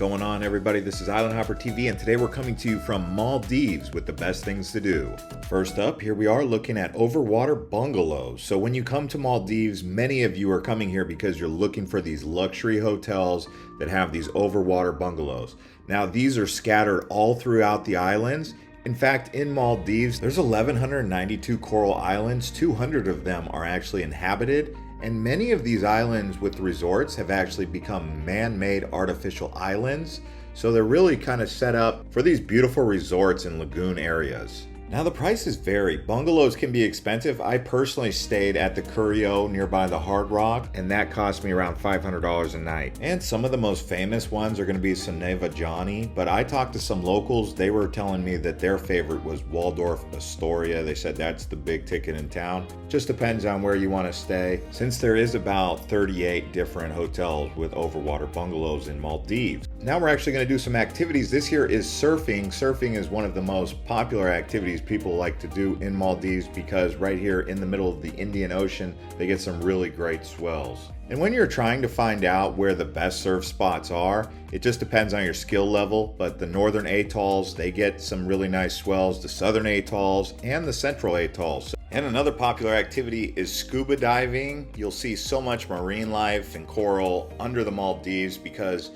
going on, everybody? This is Island Hopper TV, and today we're coming to you from Maldives with the best things to do. First up, here we are looking at OverWater Bungalows. So when you come to Maldives, many of you are coming here because you're looking for these luxury hotels that have these overwater bungalows. Now, these are scattered all throughout the islands. In fact, in Maldives, there's 1,192 coral islands. 200 of them are actually inhabited. And many of these islands with resorts have actually become man-made artificial islands. So they're really kind of set up for these beautiful resorts in lagoon areas. Now the prices vary. Bungalows can be expensive. I personally stayed at the Curio nearby the Hard Rock, and that cost me around $500 a night. And some of the most famous ones are going to be Soneva Johnny, but I talked to some locals. They were telling me that their favorite was Waldorf Astoria. They said that's the big ticket in town. Just depends on where you want to stay, since there is about 38 different hotels with overwater bungalows in Maldives. Now we're actually going to do some activities. This here is surfing. Surfing is one of the most popular activities people like to do in Maldives because right here in the middle of the Indian Ocean, they get some really great swells. And when you're trying to find out where the best surf spots are, it just depends on your skill level, but the northern atolls, they get some really nice swells, the southern atolls and the central atolls. And another popular activity is scuba diving. You'll see so much marine life and coral under the Maldives because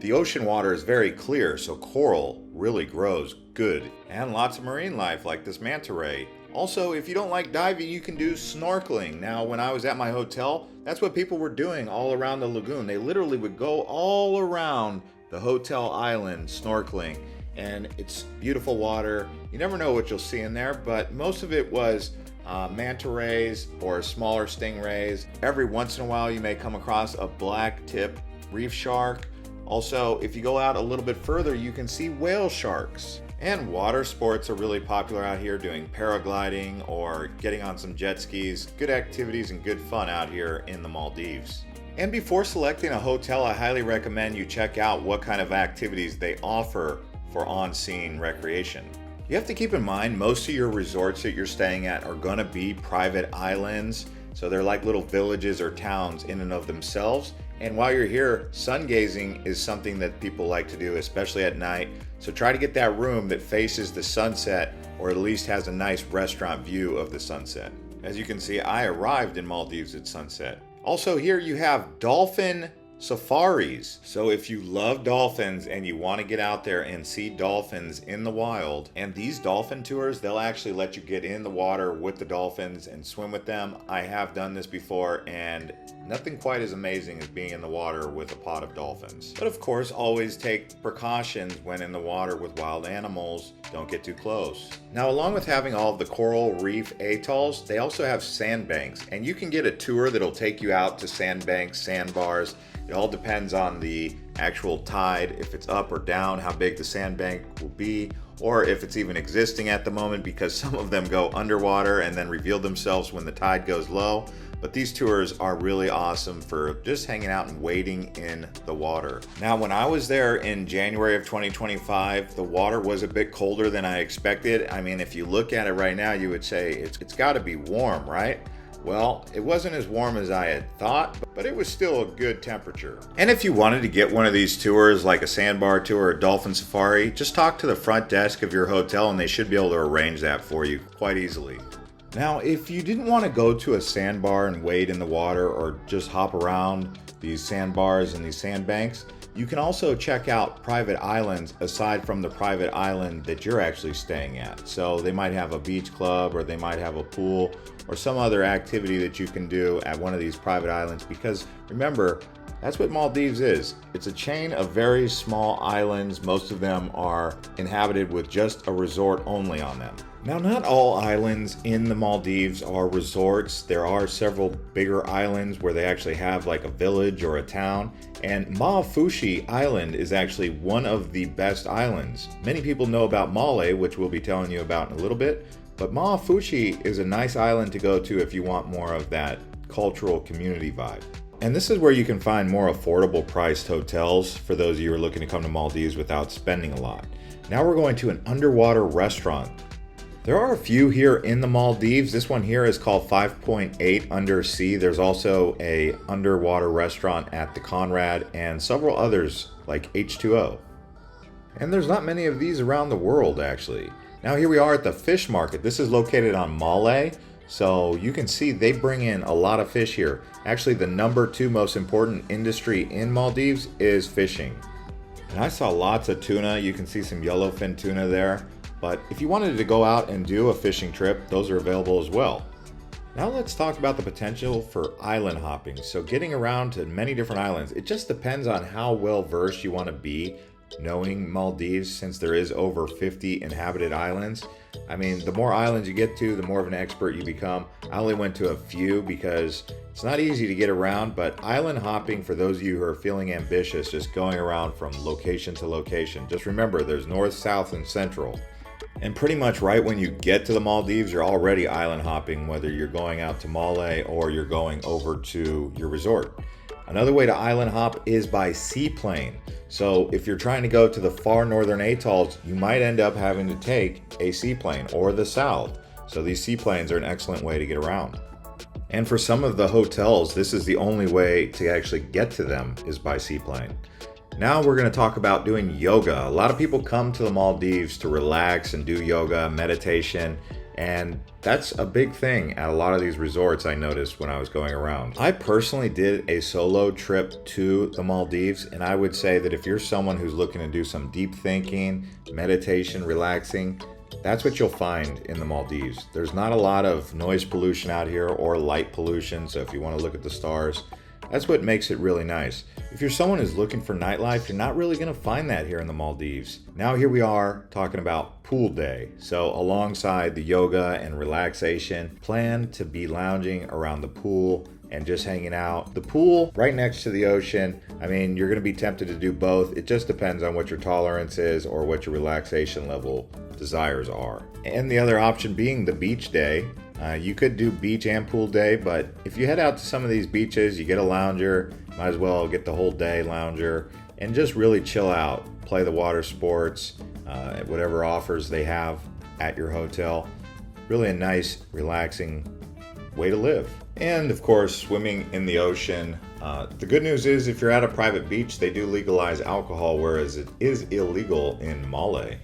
the ocean water is very clear, so coral really grows good. And lots of marine life like this manta ray. Also, if you don't like diving, you can do snorkeling. Now, when I was at my hotel, that's what people were doing all around the lagoon. They literally would go all around the hotel island snorkeling. And it's beautiful water. You never know what you'll see in there, but most of it was manta rays or smaller stingrays. Every once in a while, you may come across a black tip reef shark. Also, if you go out a little bit further, you can see whale sharks. And water sports are really popular out here, doing paragliding or getting on some jet skis. Good activities and good fun out here in the Maldives. And before selecting a hotel, I highly recommend you check out what kind of activities they offer for on-scene recreation. You have to keep in mind, most of your resorts that you're staying at are going to be private islands. So they're like little villages or towns in and of themselves. And while you're here, sun gazing is something that people like to do, especially at night. So try to get that room that faces the sunset or at least has a nice restaurant view of the sunset. As you can see, I arrived in Maldives at sunset. Also here you have Dolphin Safaris. So if you love dolphins and you want to get out there and see dolphins in the wild, and these dolphin tours, they'll actually let you get in the water with the dolphins and swim with them. I have done this before, and nothing quite as amazing as being in the water with a pod of dolphins. But of course, always take precautions when in the water with wild animals. Don't get too close. Now, along with having all of the coral reef atolls, they also have sandbanks, and you can get a tour that'll take you out to sandbanks, sandbars. It all depends on the actual tide, if it's up or down, how big the sandbank will be, or if it's even existing at the moment, because some of them go underwater and then reveal themselves when the tide goes low. But these tours are really awesome for just hanging out and wading in the water. Now, when I was there in January of 2025, the water was a bit colder than I expected. I mean, if you look at it right now, you would say it's got to be warm, right? Well, it wasn't as warm as I had thought, but it was still a good temperature. And if you wanted to get one of these tours, like a sandbar tour or a dolphin safari, just talk to the front desk of your hotel and they should be able to arrange that for you quite easily. Now, if you didn't want to go to a sandbar and wade in the water or just hop around these sandbars and these sandbanks, you can also check out private islands aside from the private island that you're actually staying at. So they might have a beach club or they might have a pool or some other activity that you can do at one of these private islands, because remember, that's what Maldives is. It's a chain of very small islands. Most of them are inhabited with just a resort only on them. Now, not all islands in the Maldives are resorts. There are several bigger islands where they actually have like a village or a town. And Maafushi Island is actually one of the best islands. Many people know about Male, which we'll be telling you about in a little bit. But Maafushi is a nice island to go to if you want more of that cultural community vibe. And this is where you can find more affordable priced hotels for those of you who are looking to come to Maldives without spending a lot. Now we're going to an underwater restaurant. There are a few here in the Maldives. This one here is called 5.8 Undersea. There's also a underwater restaurant at the Conrad and several others like H2O. And there's not many of these around the world actually. Now here we are at the fish market. This is located on Malé. So you can see they bring in a lot of fish here. Actually, the number 2 most important industry in Maldives is fishing. And I saw lots of tuna. You can see some yellowfin tuna there. But if you wanted to go out and do a fishing trip, those are available as well. Now let's talk about the potential for island hopping. So getting around to many different islands, it just depends on how well versed you want to be knowing Maldives, since there is over 50 inhabited islands. I mean, the more islands you get to, the more of an expert you become. I only went to a few because it's not easy to get around, but island hopping, for those of you who are feeling ambitious, just going around from location to location. Just remember, there's north, south, and central. And pretty much right when you get to the Maldives, you're already island hopping, whether you're going out to Malé or you're going over to your resort. Another way to island hop is by seaplane. So if you're trying to go to the far northern atolls, you might end up having to take a seaplane, or the south. So these seaplanes are an excellent way to get around. And for some of the hotels, this is the only way to actually get to them, is by seaplane. Now we're going to talk about doing yoga. A lot of people come to the Maldives to relax and do yoga, meditation, and that's a big thing at a lot of these resorts. I noticed when I was going around. I personally did a solo trip to the Maldives, and I would say that if you're someone who's looking to do some deep thinking, meditation, relaxing, that's what you'll find in the Maldives. There's not a lot of noise pollution out here or light pollution, so if you want to look at the stars, that's what makes it really nice. If you're someone who's looking for nightlife, you're not really going to find that here in the Maldives. Now here we are talking about pool day. So alongside the yoga and relaxation, plan to be lounging around the pool and just hanging out. The pool right next to the ocean. I mean, you're going to be tempted to do both. It just depends on what your tolerance is or what your relaxation level desires are. And the other option being the beach day. You could do beach and pool day, but if you head out to some of these beaches, you get a lounger, might as well get the whole day lounger and just really chill out, play the water sports, whatever offers they have at your hotel. Really a nice, relaxing way to live. And of course, swimming in the ocean. The good news is if you're at a private beach, they do legalize alcohol, whereas it is illegal in Malé.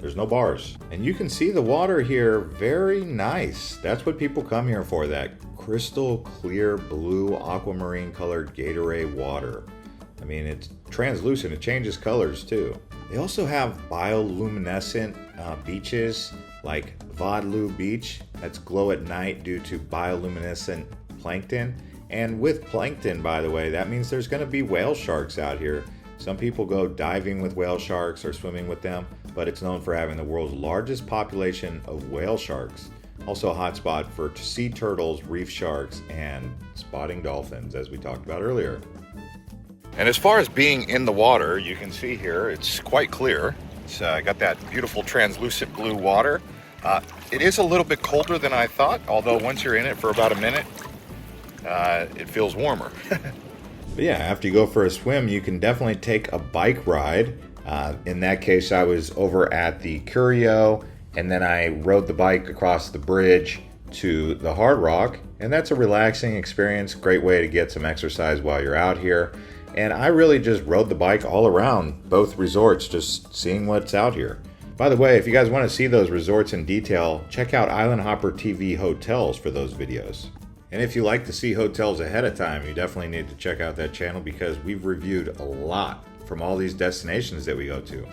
There's no bars. And you can see the water here, very nice. That's what people come here for, that crystal clear blue aquamarine colored Gatorade water. I mean, it's translucent, it changes colors too. They also have bioluminescent beaches like Vadlu Beach. That's glow at night due to bioluminescent plankton. And with plankton, by the way, that means there's gonna be whale sharks out here. Some people go diving with whale sharks or swimming with them, but it's known for having the world's largest population of whale sharks. Also a hotspot for sea turtles, reef sharks, and spotting dolphins, as we talked about earlier. And as far as being in the water, you can see here, it's quite clear. It's got that beautiful translucent blue water. It is a little bit colder than I thought, although once you're in it for about a minute, it feels warmer. But yeah, after you go for a swim, you can definitely take a bike ride. In that case, I was over at the Curio, and then I rode the bike across the bridge to the Hard Rock, and that's a relaxing experience, great way to get some exercise while you're out here. And I really just rode the bike all around both resorts, just seeing what's out here. By the way, if you guys want to see those resorts in detail, check out Island Hopper TV Hotels for those videos. And if you like to see hotels ahead of time, you definitely need to check out that channel because we've reviewed a lot from all these destinations that we go to.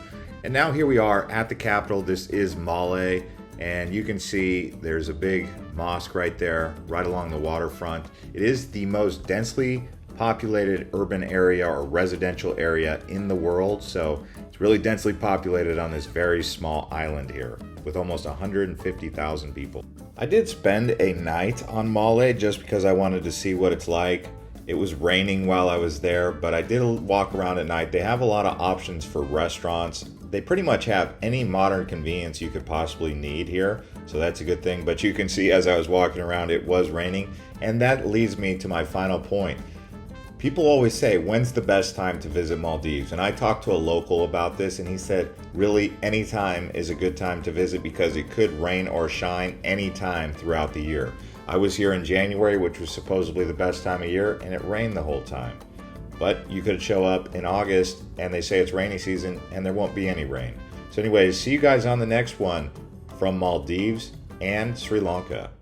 And now here we are at the capital. This is Malé, and you can see there's a big mosque right there, right along the waterfront. It is the most densely populated urban area or residential area in the world, so it's really densely populated on this very small island here with almost 150,000 people. I did spend a night on Malé just because I wanted to see what it's like. It was raining while I was there, but I did walk around at night. They have a lot of options for restaurants. They pretty much have any modern convenience you could possibly need here, so that's a good thing. But you can see as I was walking around, it was raining, and that leads me to my final point. People always say, when's the best time to visit Maldives? And I talked to a local about this, and he said, really, any time is a good time to visit because it could rain or shine any time throughout the year. I was here in January, which was supposedly the best time of year, and it rained the whole time. But you could show up in August, and they say it's rainy season, and there won't be any rain. So anyways, see you guys on the next one from Maldives and Sri Lanka.